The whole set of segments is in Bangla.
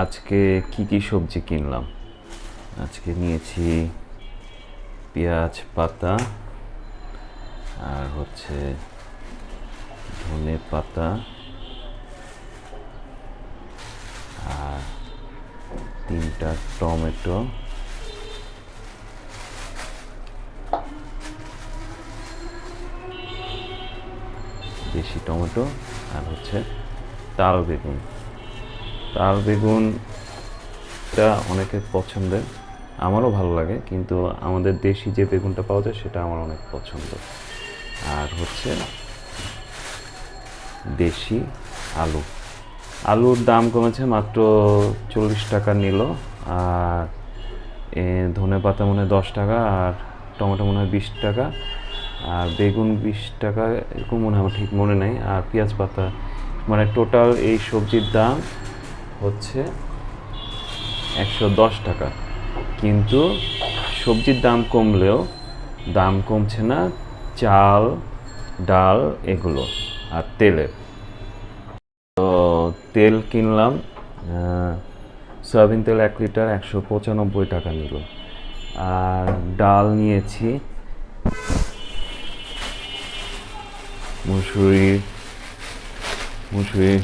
আজকে কি সবজি কিনলাম। আজকে নিয়েছি পেঁয়াজ পাতা, আর হচ্ছে ধনে পাতা, আর 3টা টমেটো, দেশি টমেটো, আর হচ্ছে তাল বেগুন। তাল বেগুনটা অনেকের পছন্দের, আমারও ভালো লাগে, কিন্তু আমাদের দেশি যে বেগুনটা পাওয়া যায় সেটা আমার অনেক পছন্দ। আর হচ্ছে দেশি আলু। আলুর দাম কমেছে, মাত্র 40 টাকা নিল। আর ধনে পাতা মনে হয় 10 টাকা, আর টমেটো মনে হয় 20 টাকা, আর বেগুন 20 টাকা, এরকম মনে হয়, আমার ঠিক মনে নেই। আর পেঁয়াজ পাতা, মানে টোটাল এই সবজির দাম হচ্ছে 110 টাকা। কিন্তু সবজির দাম কমলেও দাম কমছে না চাল, ডাল এগুলো আর তেলের। তো তেল কিনলাম, সয়াবিন তেল 1 লিটার 195 টাকা নিল। আর ডাল নিয়েছি মুসুরি মুসুরি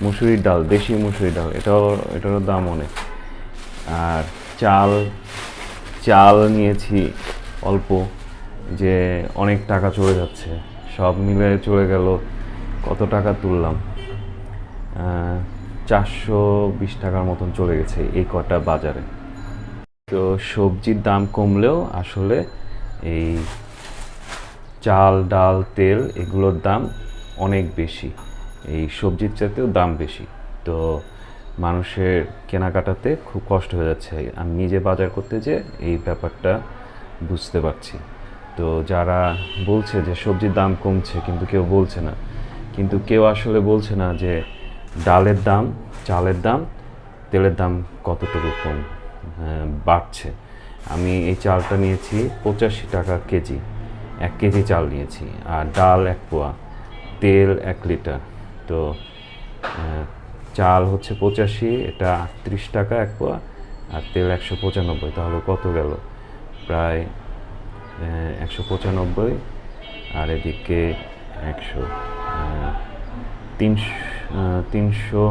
মুসুরির ডাল, দেশি মুসুরির ডাল, এটারও দাম অনেক। আর চাল চাল নিয়েছি অল্প, যে অনেক টাকা চলে যাচ্ছে, সব মিলে চলে গেল, কত টাকা তুললাম, 420 টাকার মতন চলে গেছে এই কটা বাজারে। তো সবজির দাম কমলেও আসলে এই চাল ডাল তেল এগুলোর দাম অনেক বেশি, এই সবজির চাইতেও দাম বেশি। তো মানুষের কেনাকাটাতে খুব কষ্ট হয়ে যাচ্ছে। আমি নিজে বাজার করতে যে এই ব্যাপারটা বুঝতে পারছি। তো যারা বলছে যে সবজির দাম কমছে, কিন্তু কেউ বলছে না, কিন্তু কেউ আসলে বলছে না যে ডালের দাম, চালের দাম, তেলের দাম কতটুকু কম বাড়ছে। আমি এই চালটা নিয়েছি 85 টাকা কেজি, 1 কেজি চাল নিয়েছি, আর ডাল 1 পোয়া, তেল 1 লিটার। তো চাল হচ্ছে 85, এটা 38 টাকা 1 পোয়া, আর তেল 195, তাহলে কত গেল? প্রায় 195, আর এদিকে 100, 300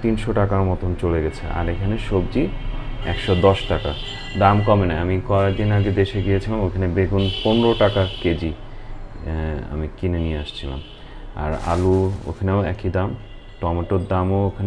300 টাকার মতন চলে গেছে। আর এখানে সবজি 110 টাকা, দাম কমে না। আমি কয়েকদিন আগে দেশে গিয়েছিলাম, ওখানে বেগুন 15 টাকা কেজি আমি কিনে নিয়ে আসছিলাম। আর আলু ওখানেও একই দাম, টমেটোর দামও ওখানে